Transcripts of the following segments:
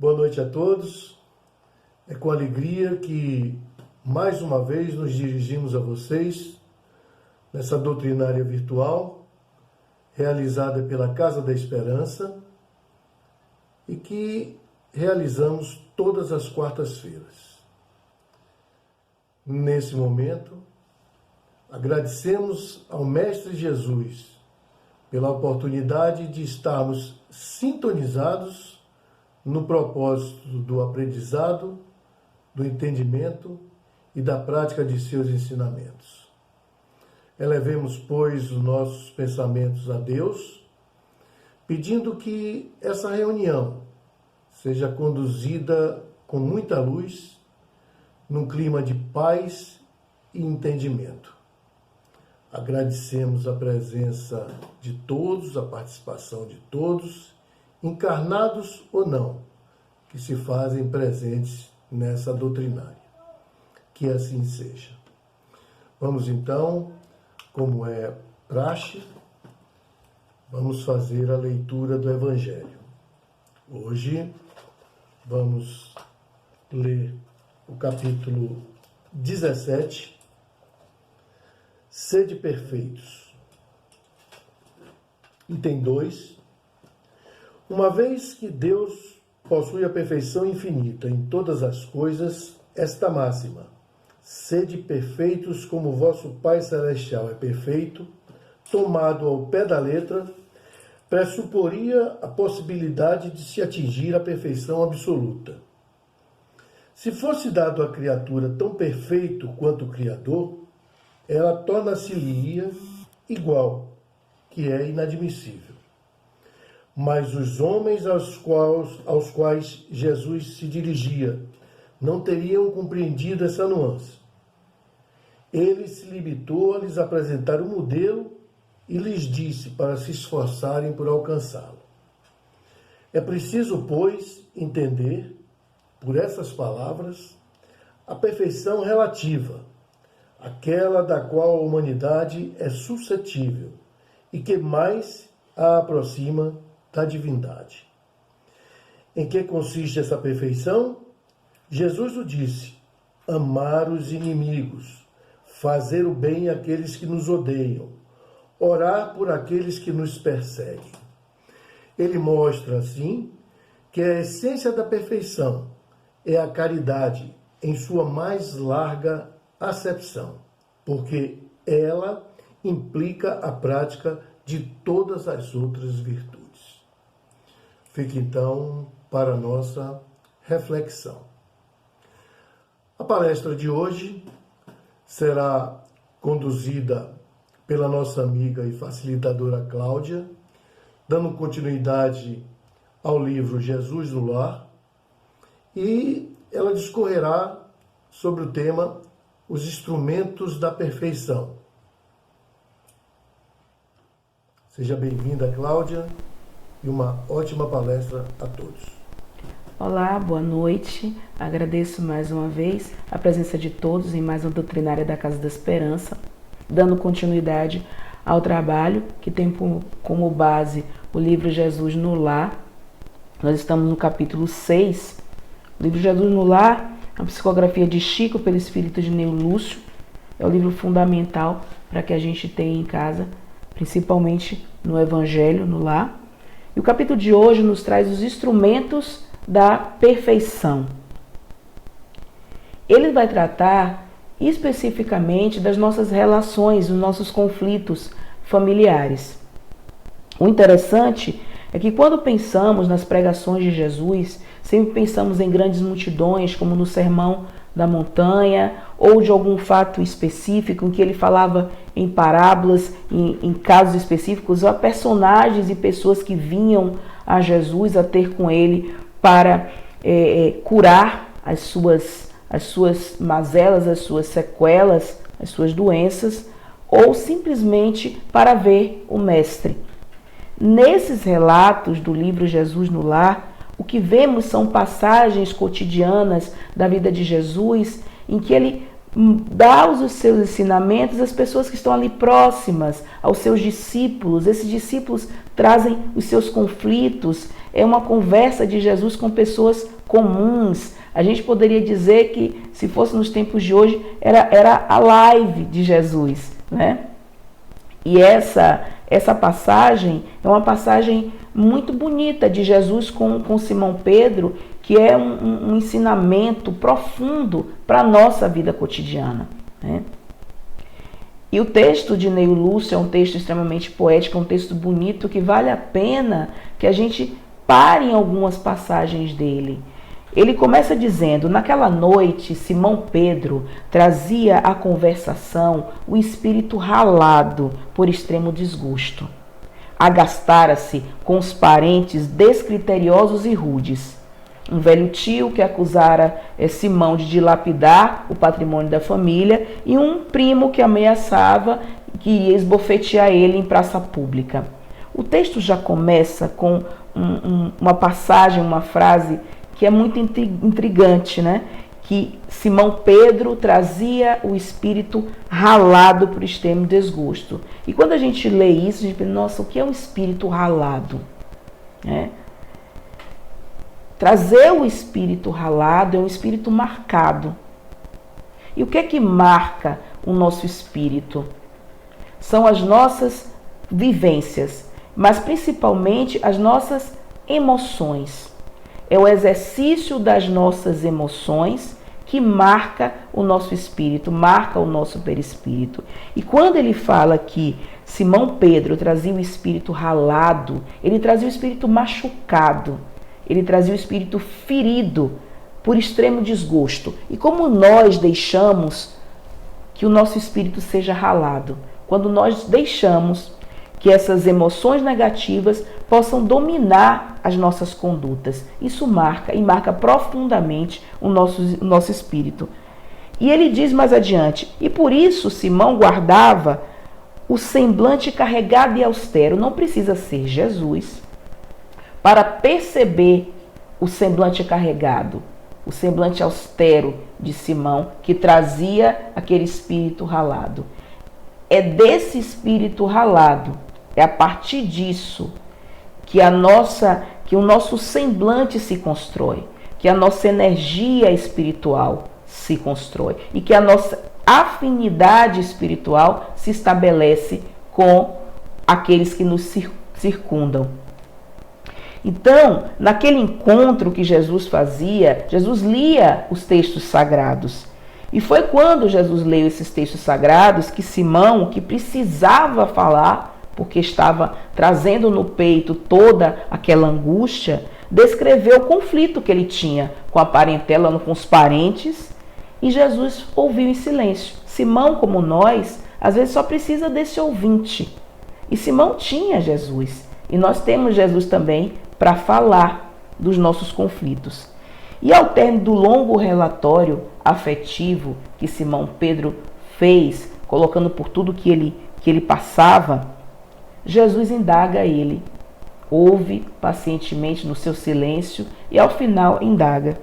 Boa noite a todos. É com alegria que mais uma vez nos dirigimos a vocês nessa doutrinária virtual realizada pela Casa da Esperança e que realizamos todas as quartas-feiras. Nesse momento, agradecemos ao Mestre Jesus pela oportunidade de estarmos sintonizados no propósito do aprendizado, do entendimento e da prática de seus ensinamentos. Elevemos, pois, os nossos pensamentos a Deus, pedindo que essa reunião seja conduzida com muita luz, num clima de paz e entendimento. Agradecemos a presença de todos, a participação de todos, encarnados ou não, que se fazem presentes nessa doutrinária. Que assim seja. Vamos então, como é praxe, vamos fazer a leitura do Evangelho. Hoje vamos ler o capítulo 17, Sede perfeitos. Item 2. Uma vez que Deus possui a perfeição infinita em todas as coisas, esta máxima, sede perfeitos como vosso Pai Celestial é perfeito, tomado ao pé da letra, pressuporia a possibilidade de se atingir a perfeição absoluta. Se fosse dado à criatura tão perfeito quanto o Criador, ela torna-se-lhe igual, que é inadmissível. Mas os homens aos quais Jesus se dirigia não teriam compreendido essa nuance. Ele se limitou a lhes apresentar o modelo e lhes disse para se esforçarem por alcançá-lo. É preciso, pois, entender, por essas palavras, a perfeição relativa, aquela da qual a humanidade é suscetível e que mais a aproxima da divindade. Em que consiste essa perfeição? Jesus o disse: amar os inimigos, fazer o bem àqueles que nos odeiam, orar por aqueles que nos perseguem. Ele mostra, assim, que a essência da perfeição é a caridade em sua mais larga acepção, porque ela implica a prática de todas as outras virtudes. Fique então para a nossa reflexão. A palestra de hoje será conduzida pela nossa amiga e facilitadora Cláudia, dando continuidade ao livro Jesus no Lar, e ela discorrerá sobre o tema Os Instrumentos da Perfeição. Seja bem-vinda, Cláudia, e uma ótima palestra a todos. Olá, boa noite. Agradeço mais uma vez a presença de todos em mais uma doutrinária da Casa da Esperança, dando continuidade ao trabalho que tem como base o livro Jesus no Lar. Nós estamos no capítulo 6. O livro Jesus no Lar, a psicografia de Chico pelo espírito de Neo Lúcio, é o livro fundamental para que a gente tenha em casa, principalmente no Evangelho no Lar. E o capítulo de hoje nos traz os instrumentos da perfeição. Ele vai tratar especificamente das nossas relações, dos nossos conflitos familiares. O interessante é que quando pensamos nas pregações de Jesus, sempre pensamos em grandes multidões, como no Sermão da Montanha, ou de algum fato específico em que ele falava em parábolas, em casos específicos, ou a personagens e pessoas que vinham a Jesus a ter com ele para curar as suas mazelas, as suas sequelas, as suas doenças, ou simplesmente para ver o Mestre. Nesses relatos do livro Jesus no Lar, o que vemos são passagens cotidianas da vida de Jesus em que ele dá os seus ensinamentos às pessoas que estão ali próximas, aos seus discípulos. Esses discípulos trazem os seus conflitos. É uma conversa de Jesus com pessoas comuns. A gente poderia dizer que, se fosse nos tempos de hoje, era a live de Jesus, né? E essa passagem é uma passagem muito bonita de Jesus com Simão Pedro, que é um ensinamento profundo para a nossa vida cotidiana, né? E o texto de Neio Lúcio é um texto extremamente poético, é um texto bonito, que vale a pena que a gente pare em algumas passagens dele. Ele começa dizendo: naquela noite, Simão Pedro trazia à conversação o espírito ralado por extremo desgosto. Agastara-se com os parentes descriteriosos e rudes. Um velho tio que acusara Simão de dilapidar o patrimônio da família e um primo que ameaçava que iria esbofetear ele em praça pública. O texto já começa com uma passagem, uma frase que é muito intrigante, né? Que Simão Pedro trazia o espírito ralado por extremo desgosto. E quando a gente lê isso, a gente pensa: nossa, o que é um espírito ralado? Trazer o espírito ralado é um espírito marcado. E o que é que marca o nosso espírito? São as nossas vivências, mas principalmente as nossas emoções. É o exercício das nossas emoções que marca o nosso espírito, marca o nosso perispírito. E quando ele fala que Simão Pedro trazia o espírito ralado, ele trazia o espírito machucado, ele trazia o espírito ferido por extremo desgosto. E como nós deixamos que o nosso espírito seja ralado? Quando nós deixamos que essas emoções negativas possam dominar as nossas condutas. Isso marca profundamente o nosso espírito. E ele diz mais adiante: e por isso Simão guardava o semblante carregado e austero. Não precisa ser Jesus para perceber o semblante carregado, o semblante austero de Simão, que trazia aquele espírito ralado. É desse espírito ralado, é a partir disso que o nosso semblante se constrói, que a nossa energia espiritual se constrói e que a nossa afinidade espiritual se estabelece com aqueles que nos circundam. Então, naquele encontro que Jesus fazia, Jesus lia os textos sagrados. E foi quando Jesus leu esses textos sagrados que Simão, que precisava falar, porque estava trazendo no peito toda aquela angústia, descreveu o conflito que ele tinha com a parentela, com os parentes, e Jesus ouviu em silêncio. Simão, como nós, às vezes só precisa desse ouvinte. E Simão tinha Jesus, e nós temos Jesus também para falar dos nossos conflitos. E ao término do longo relatório afetivo que Simão Pedro fez, colocando por tudo que ele passava, Jesus indaga a ele, ouve pacientemente no seu silêncio e ao final indaga: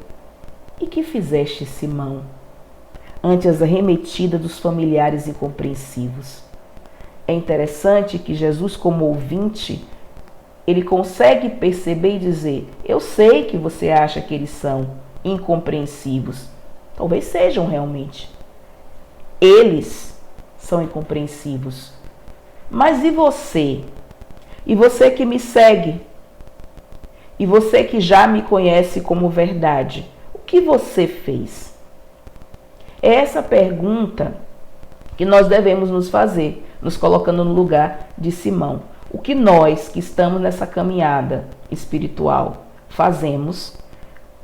e que fizeste, Simão, ante as arremetidas dos familiares incompreensivos? É interessante que Jesus, como ouvinte, ele consegue perceber e dizer: eu sei que você acha que eles são incompreensivos. Talvez sejam realmente. Eles são incompreensivos. Mas e você? E você que me segue? E você que já me conhece como verdade? O que você fez? É essa pergunta que nós devemos nos fazer, nos colocando no lugar de Simão. O que nós que estamos nessa caminhada espiritual fazemos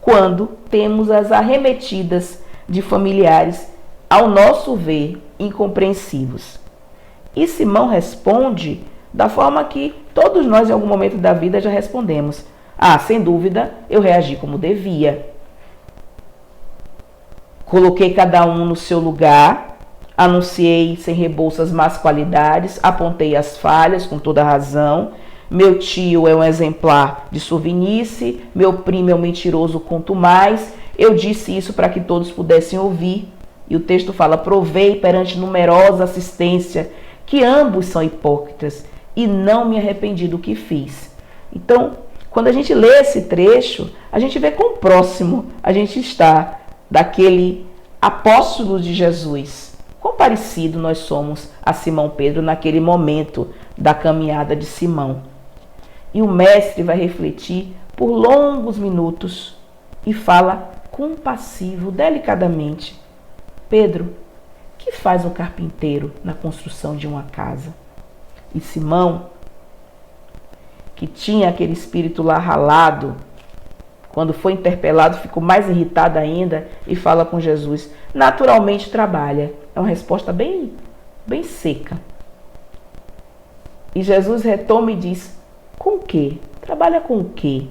quando temos as arremetidas de familiares, ao nosso ver, incompreensivos? E Simão responde da forma que todos nós em algum momento da vida já respondemos: sem dúvida, eu reagi como devia. Coloquei cada um no seu lugar, anunciei sem rebolso as más qualidades, apontei as falhas com toda razão. Meu tio é um exemplar de sovinice, meu primo é um mentiroso quanto mais. Eu disse isso para que todos pudessem ouvir. E o texto fala: provei perante numerosa assistência que ambos são hipócritas e não me arrependi do que fiz. Então, quando a gente lê esse trecho, a gente vê quão próximo a gente está daquele apóstolo de Jesus. Quão parecido nós somos a Simão Pedro naquele momento da caminhada de Simão. E o mestre vai refletir por longos minutos e fala compassivo, delicadamente: Pedro, que faz um carpinteiro na construção de uma casa? E Simão, que tinha aquele espírito lá ralado, quando foi interpelado, ficou mais irritado ainda e fala com Jesus: naturalmente trabalha. É uma resposta bem seca. E Jesus retoma e diz: com o quê? Trabalha com o quê?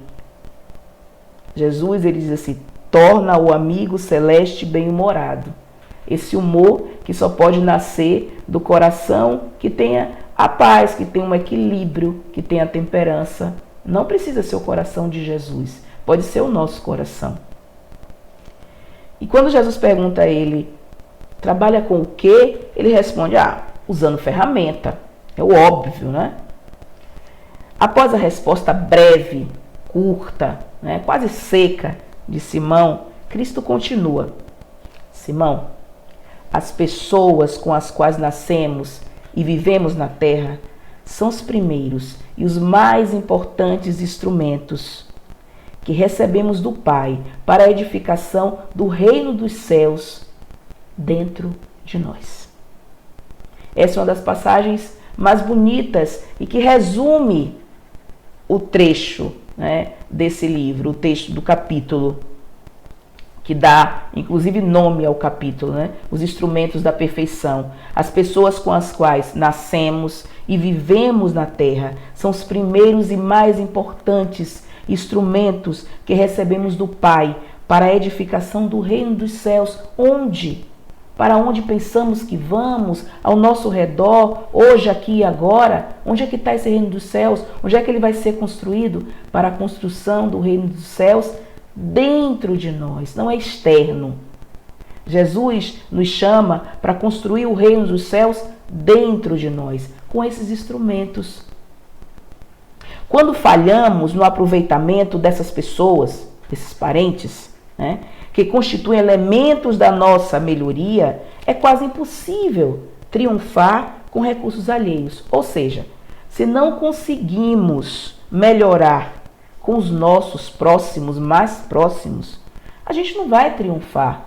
Jesus, ele diz assim: torna o amigo celeste bem-humorado. Esse humor que só pode nascer do coração que tenha a paz, que tenha um equilíbrio, que tenha a temperança. Não precisa ser o coração de Jesus, pode ser o nosso coração. E quando Jesus pergunta a ele: trabalha com o quê? Ele responde: usando ferramenta. É o óbvio, né? Após a resposta breve, curta, né, quase seca de Simão, Cristo continua: Simão, as pessoas com as quais nascemos e vivemos na terra são os primeiros e os mais importantes instrumentos que recebemos do Pai para a edificação do reino dos céus dentro de nós. Essa é uma das passagens mais bonitas e que resume o trecho, né, desse livro, o texto do capítulo, que dá inclusive nome ao capítulo, né? Os instrumentos da perfeição. As pessoas com as quais nascemos e vivemos na terra são os primeiros e mais importantes instrumentos que recebemos do Pai para a edificação do reino dos céus. Onde? Para onde pensamos que vamos, ao nosso redor, hoje, aqui e agora? Onde é que está esse reino dos céus? Onde é que ele vai ser construído? Para a construção do reino dos céus dentro de nós, não é externo. Jesus nos chama para construir o reino dos céus dentro de nós, com esses instrumentos. Quando falhamos no aproveitamento dessas pessoas, desses parentes, né, que constituem elementos da nossa melhoria, é quase impossível triunfar com recursos alheios. Ou seja, se não conseguimos melhorar com os nossos próximos, mais próximos, a gente não vai triunfar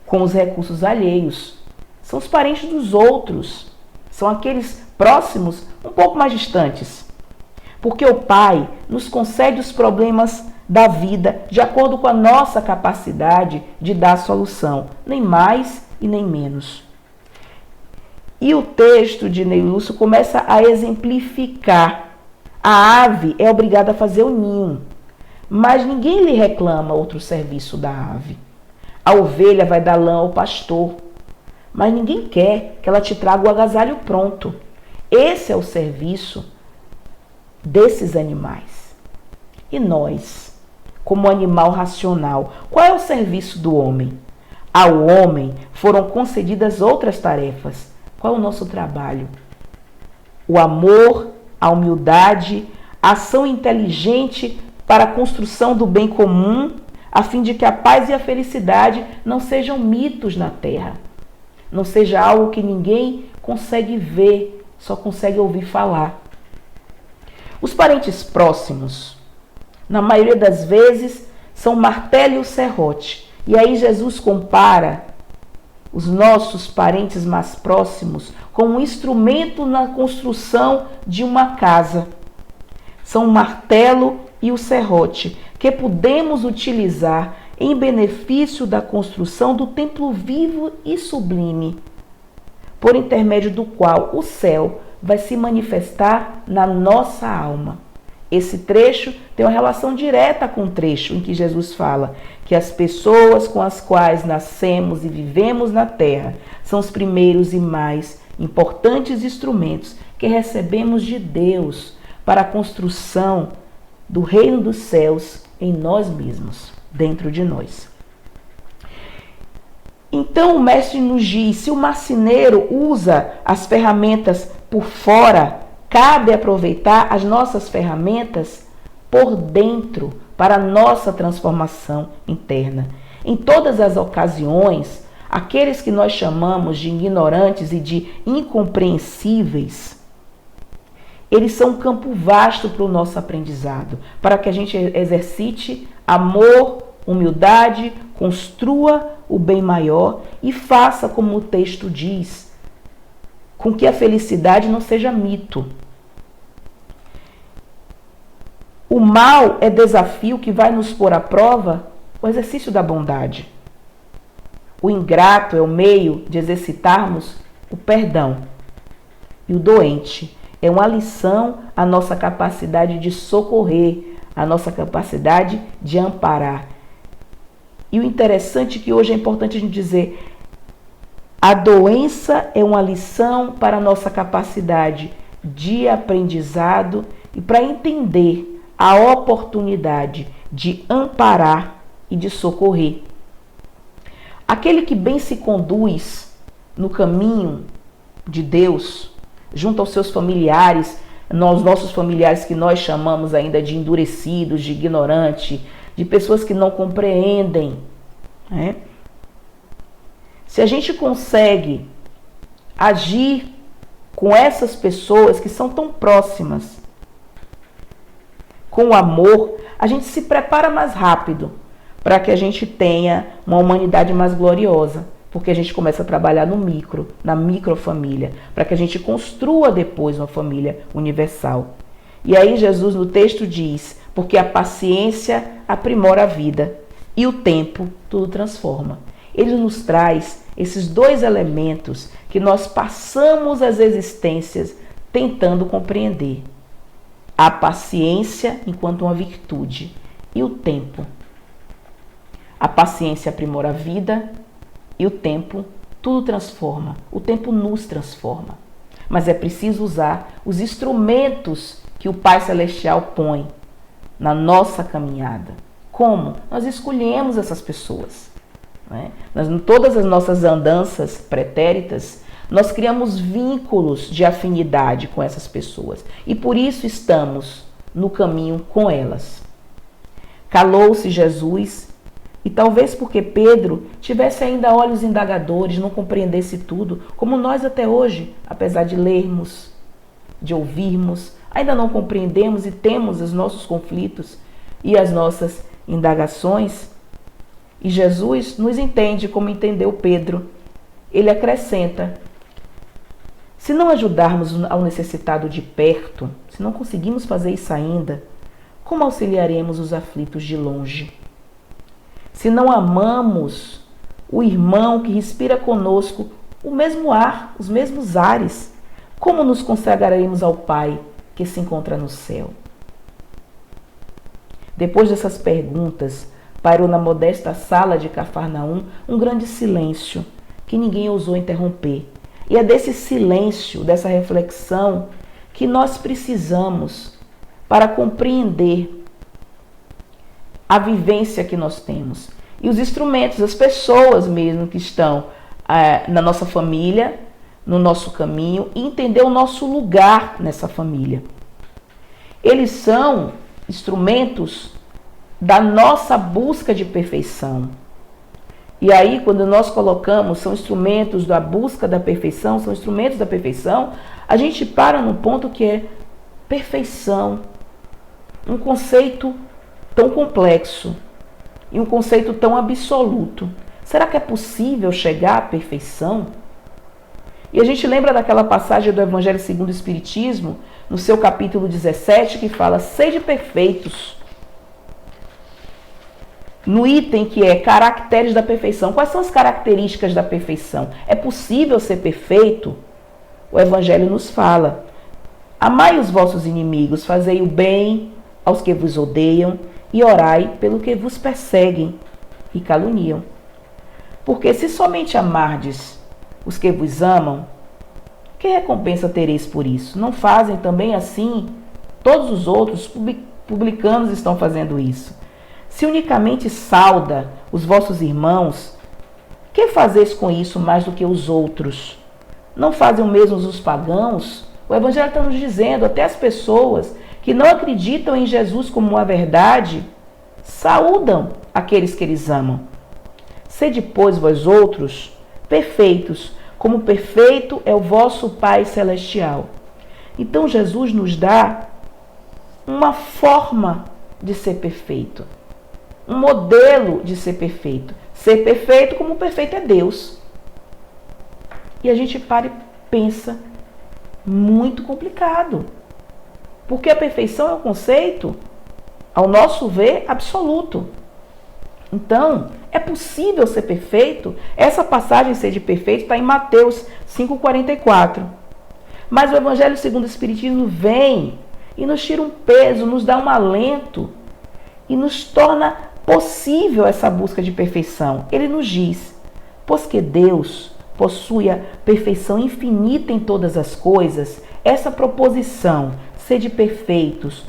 com os recursos alheios. São os parentes dos outros, são aqueles próximos um pouco mais distantes. Porque o Pai nos concede os problemas da vida de acordo com a nossa capacidade de dar a solução, nem mais e nem menos. E o texto de Ney Lúcio começa a exemplificar. A ave é obrigada a fazer o ninho, mas ninguém lhe reclama outro serviço da ave. A ovelha vai dar lã ao pastor, mas ninguém quer que ela te traga o agasalho pronto. Esse é o serviço desses animais. E nós, como animal racional, qual é o serviço do homem? Ao homem foram concedidas outras tarefas. Qual é o nosso trabalho? O amor, a humildade, a ação inteligente para a construção do bem comum, a fim de que a paz e a felicidade não sejam mitos na terra. Não seja algo que ninguém consegue ver, só consegue ouvir falar. Os parentes próximos, na maioria das vezes, são o martelo e o serrote. E aí Jesus compara os nossos parentes mais próximos com um instrumento na construção de uma casa. São o martelo e o serrote que podemos utilizar em benefício da construção do templo vivo e sublime, por intermédio do qual o céu vai se manifestar na nossa alma. Esse trecho tem uma relação direta com o trecho em que Jesus fala que as pessoas com as quais nascemos e vivemos na terra são os primeiros e mais importantes instrumentos que recebemos de Deus para a construção do reino dos céus em nós mesmos, dentro de nós. Então o mestre nos diz, se o marceneiro usa as ferramentas por fora, cabe aproveitar as nossas ferramentas por dentro para a nossa transformação interna. Em todas as ocasiões, aqueles que nós chamamos de ignorantes e de incompreensíveis, eles são um campo vasto para o nosso aprendizado, para que a gente exercite amor, humildade, construa o bem maior e faça como o texto diz, com que a felicidade não seja mito. O mal é desafio que vai nos pôr à prova o exercício da bondade. O ingrato é o meio de exercitarmos o perdão. E o doente é uma lição à nossa capacidade de socorrer, à nossa capacidade de amparar. E o interessante é que hoje é importante a gente dizer, a doença é uma lição para a nossa capacidade de aprendizado e para entender a oportunidade de amparar e de socorrer. Aquele que bem se conduz no caminho de Deus, junto aos seus familiares, aos nossos familiares que nós chamamos ainda de endurecidos, de ignorantes, de pessoas que não compreendem, né? Se a gente consegue agir com essas pessoas que são tão próximas, com amor, a gente se prepara mais rápido para que a gente tenha uma humanidade mais gloriosa, porque a gente começa a trabalhar no micro, na microfamília, para que a gente construa depois uma família universal. E aí Jesus no texto diz, porque a paciência aprimora a vida e o tempo tudo transforma. Ele nos traz esses dois elementos que nós passamos as existências tentando compreender. A paciência enquanto uma virtude e o tempo. A paciência aprimora a vida e o tempo tudo transforma. O tempo nos transforma. Mas é preciso usar os instrumentos que o Pai Celestial põe na nossa caminhada. Como? Nós escolhemos essas pessoas. Né? Em todas as nossas andanças pretéritas, nós criamos vínculos de afinidade com essas pessoas. E por isso estamos no caminho com elas. Calou-se Jesus, e talvez porque Pedro tivesse ainda olhos indagadores, não compreendesse tudo, como nós até hoje, apesar de lermos, de ouvirmos, ainda não compreendemos e temos os nossos conflitos e as nossas indagações. E Jesus nos entende como entendeu Pedro. Ele acrescenta, se não ajudarmos ao necessitado de perto, se não conseguimos fazer isso ainda, como auxiliaremos os aflitos de longe? Se não amamos o irmão que respira conosco o mesmo ar, os mesmos ares, como nos consagraremos ao Pai que se encontra no céu? Depois dessas perguntas, pairou na modesta sala de Cafarnaum um grande silêncio que ninguém ousou interromper. E é desse silêncio, dessa reflexão, que nós precisamos para compreender a vivência que nós temos. E os instrumentos, as pessoas mesmo que estão na nossa família, no nosso caminho, e entender o nosso lugar nessa família. Eles são instrumentos da nossa busca de perfeição. E aí, quando nós colocamos, são instrumentos da busca da perfeição, são instrumentos da perfeição, a gente para num ponto que é perfeição. Um conceito tão complexo e um conceito tão absoluto. Será que é possível chegar à perfeição? E a gente lembra daquela passagem do Evangelho segundo o Espiritismo, no seu capítulo 17, que fala, sede perfeitos. No item que é caracteres da perfeição. Quais são as características da perfeição? É possível ser perfeito? O Evangelho nos fala. Amai os vossos inimigos, fazei o bem aos que vos odeiam e orai pelo que vos perseguem e caluniam. Porque se somente amardes os que vos amam, que recompensa tereis por isso? Não fazem também assim? Todos os outros publicanos estão fazendo isso. Se unicamente sauda os vossos irmãos, que fazeis com isso mais do que os outros? Não fazem o mesmo os pagãos? O Evangelho está nos dizendo, até as pessoas que não acreditam em Jesus como uma verdade, saúdam aqueles que eles amam. Sede, pois, vós outros perfeitos, como perfeito é o vosso Pai Celestial. Então Jesus nos dá uma forma de ser perfeito, um modelo de ser perfeito. Ser perfeito como perfeito é Deus. E a gente para e pensa, muito complicado. Porque a perfeição é um conceito, ao nosso ver, absoluto. Então, é possível ser perfeito? Essa passagem ser de perfeito está em Mateus 5,44. Mas o Evangelho segundo o Espiritismo vem e nos tira um peso, nos dá um alento e nos torna possível essa busca de perfeição. Ele nos diz, pois que Deus possui a perfeição infinita em todas as coisas, essa proposição, sede perfeitos,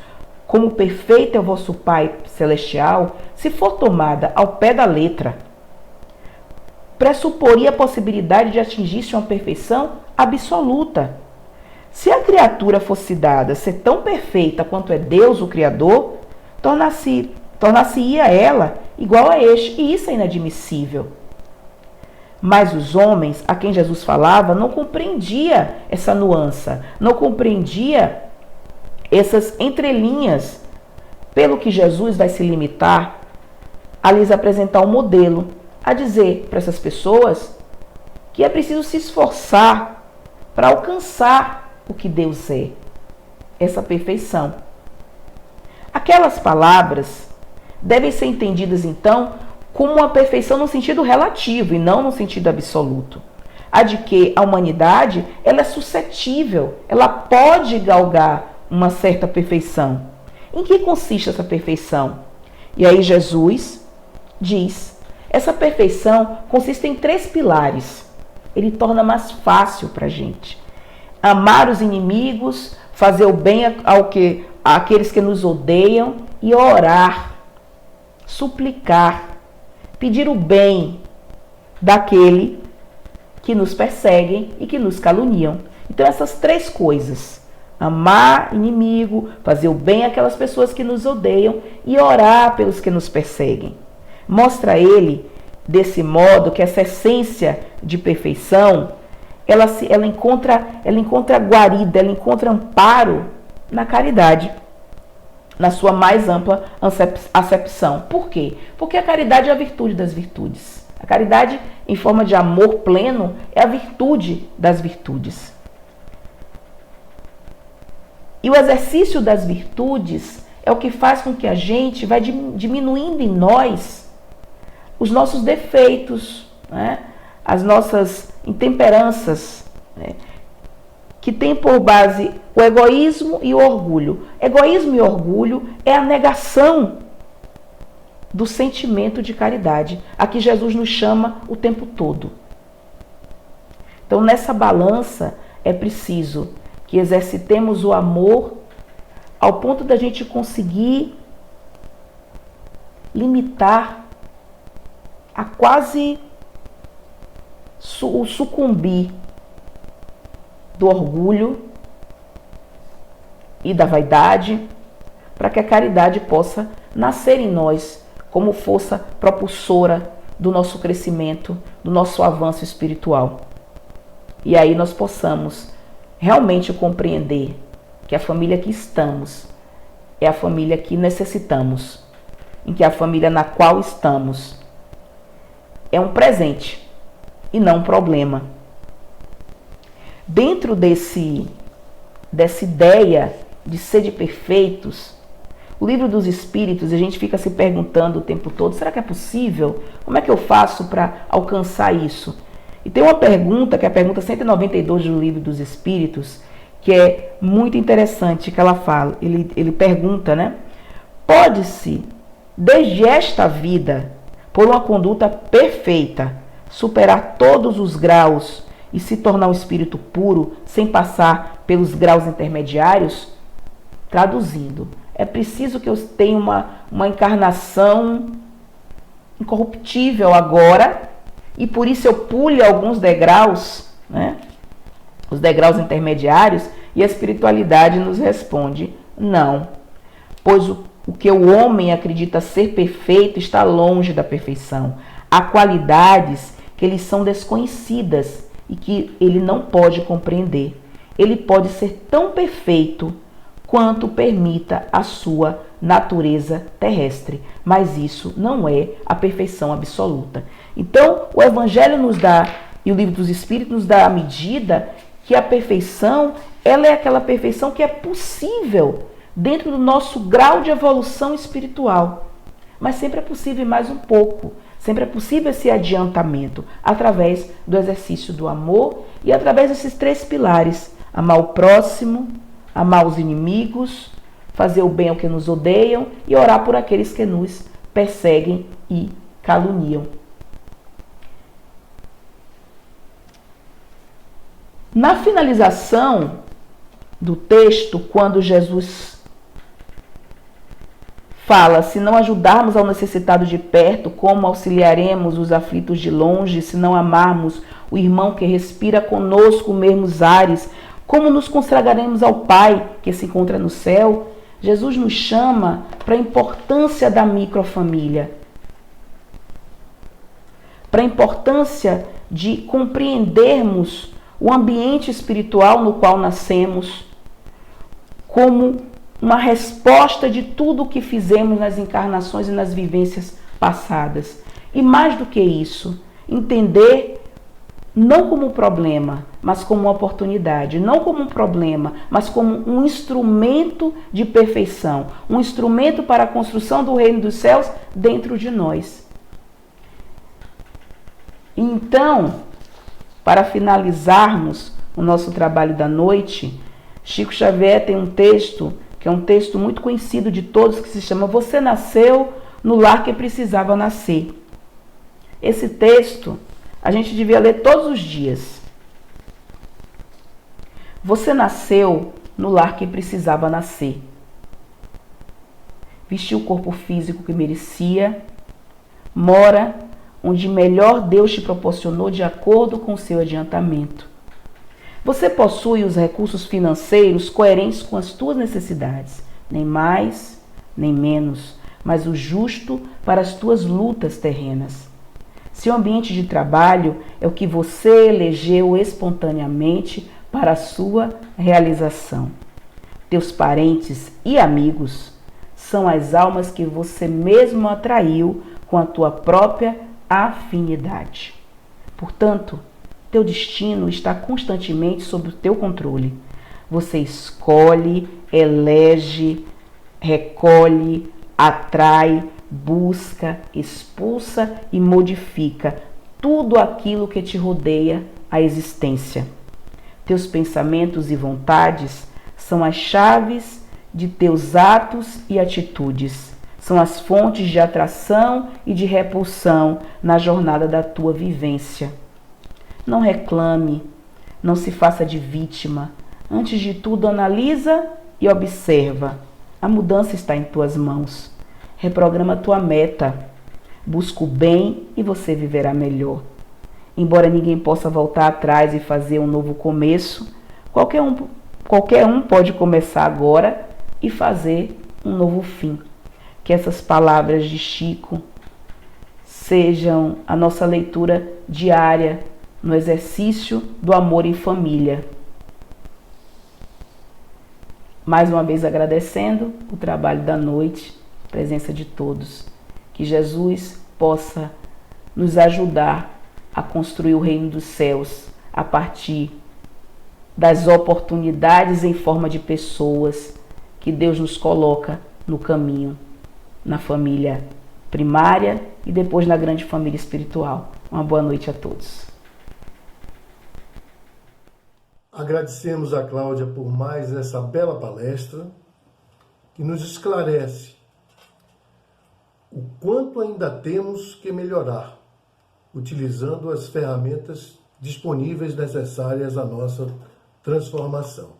como perfeito é o vosso Pai Celestial, se for tomada ao pé da letra, pressuporia a possibilidade de atingir-se uma perfeição absoluta. Se a criatura fosse dada a ser tão perfeita quanto é Deus, o Criador, tornar-se-ia ela igual a este, e isso é inadmissível. Mas os homens a quem Jesus falava não compreendia essa nuance, não compreendia essas entrelinhas, pelo que Jesus vai se limitar a lhes apresentar um modelo, a dizer para essas pessoas que é preciso se esforçar para alcançar o que Deus é, essa perfeição. Aquelas palavras devem ser entendidas então como uma perfeição no sentido relativo e não no sentido absoluto. A de que a humanidade ela é suscetível, ela pode galgar uma certa perfeição. Em que consiste essa perfeição? E aí Jesus diz, essa perfeição consiste em 3 pilares. Ele torna mais fácil para a gente. Amar os inimigos, fazer o bem àqueles que nos odeiam e orar, suplicar, pedir o bem daquele que nos perseguem e que nos caluniam. Então essas 3 coisas, amar inimigo, fazer o bem àquelas pessoas que nos odeiam e orar pelos que nos perseguem. Mostra ele, desse modo, que essa essência de perfeição, ela encontra guarida, ela encontra amparo na caridade, na sua mais ampla acepção. Por quê? Porque a caridade é a virtude das virtudes. A caridade, em forma de amor pleno, é a virtude das virtudes. E o exercício das virtudes é o que faz com que a gente vai diminuindo em nós os nossos defeitos, né? As nossas intemperanças, né? Que tem por base o egoísmo e o orgulho. Egoísmo e orgulho é a negação do sentimento de caridade, a que Jesus nos chama o tempo todo. Então, nessa balança, é preciso que exercitemos o amor ao ponto da gente conseguir limitar a quase sucumbir do orgulho e da vaidade, para que a caridade possa nascer em nós como força propulsora do nosso crescimento, do nosso avanço espiritual. E aí nós possamos realmente compreender que a família que estamos é a família que necessitamos, em que a família na qual estamos é um presente e não um problema. Dentro dessa ideia de ser de perfeitos, o Livro dos Espíritos, a gente fica se perguntando o tempo todo, será que é possível? Como é que eu faço para alcançar isso? E tem uma pergunta, que é a pergunta 192 do Livro dos Espíritos, que é muito interessante, que ela fala, ele pergunta, né? Pode-se, desde esta vida, por uma conduta perfeita, superar todos os graus e se tornar um espírito puro, sem passar pelos graus intermediários? Traduzindo, é preciso que eu tenha uma encarnação incorruptível agora, e por isso eu pule alguns degraus, né? Os degraus intermediários, e a espiritualidade nos responde: não, pois o que o homem acredita ser perfeito está longe da perfeição. Há qualidades que lhe são desconhecidas e que ele não pode compreender. Ele pode ser tão perfeito quanto permita a sua natureza terrestre, mas isso não é a perfeição absoluta. Então, o Evangelho nos dá, e o Livro dos Espíritos nos dá a medida que a perfeição, ela é aquela perfeição que é possível dentro do nosso grau de evolução espiritual. Mas sempre é possível mais um pouco. Sempre é possível esse adiantamento através do exercício do amor e através desses 3 pilares: amar o próximo, amar os inimigos, fazer o bem ao que nos odeiam e orar por aqueles que nos perseguem e caluniam. Na finalização do texto, quando Jesus fala: se não ajudarmos ao necessitado de perto, como auxiliaremos os aflitos de longe? Se não amarmos o irmão que respira conosco os mesmos ares, como nos consagraremos ao Pai que se encontra no céu? Jesus nos chama para a importância da microfamília, para a importância de compreendermos o ambiente espiritual no qual nascemos, como uma resposta de tudo o que fizemos nas encarnações e nas vivências passadas. E mais do que isso, entender não como um problema, mas como uma oportunidade. Não como um problema, mas como um instrumento de perfeição. Um instrumento para a construção do reino dos céus dentro de nós. Então, para finalizarmos o nosso trabalho da noite, Chico Xavier tem um texto, que é um texto muito conhecido de todos, que se chama Você Nasceu no Lar que Precisava Nascer. Esse texto a gente devia ler todos os dias. Você nasceu no lar que precisava nascer. Vestiu o corpo físico que merecia, mora onde melhor Deus te proporcionou de acordo com o seu adiantamento. Você possui os recursos financeiros coerentes com as tuas necessidades, nem mais, nem menos, mas o justo para as tuas lutas terrenas. Seu ambiente de trabalho é o que você elegeu espontaneamente para a sua realização. Teus parentes e amigos são as almas que você mesmo atraiu com a tua própria afinidade. Portanto, teu destino está constantemente sob o teu controle. Você escolhe, elege, recolhe, atrai, busca, expulsa e modifica tudo aquilo que te rodeia a existência. Teus pensamentos e vontades são as chaves de teus atos e atitudes. São as fontes de atração e de repulsão na jornada da tua vivência. Não reclame, não se faça de vítima. Antes de tudo, analisa e observa. A mudança está em tuas mãos. Reprograma tua meta. Busca o bem e você viverá melhor. Embora ninguém possa voltar atrás e fazer um novo começo, qualquer um pode começar agora e fazer um novo fim. Que essas palavras de Chico sejam a nossa leitura diária no exercício do amor em família. Mais uma vez agradecendo o trabalho da noite, a presença de todos. Que Jesus possa nos ajudar a construir o reino dos céus a partir das oportunidades em forma de pessoas que Deus nos coloca no caminho, na família primária e depois na grande família espiritual. Uma boa noite a todos. Agradecemos a Cláudia por mais essa bela palestra que nos esclarece o quanto ainda temos que melhorar, utilizando as ferramentas disponíveis necessárias à nossa transformação.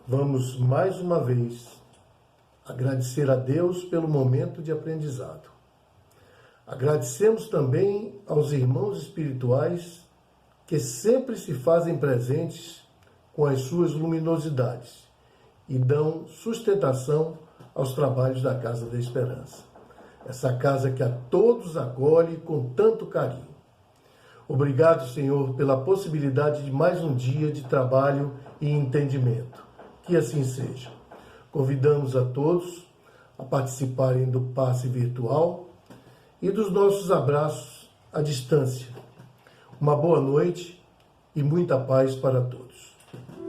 Vamos mais uma vez agradecer a Deus pelo momento de aprendizado. Agradecemos também aos irmãos espirituais que sempre se fazem presentes com as suas luminosidades e dão sustentação aos trabalhos da Casa da Esperança. Essa casa que a todos acolhe com tanto carinho. Obrigado, Senhor, pela possibilidade de mais um dia de trabalho e entendimento. Que assim seja. Convidamos a todos a participarem do passe virtual e dos nossos abraços à distância. Uma boa noite e muita paz para todos.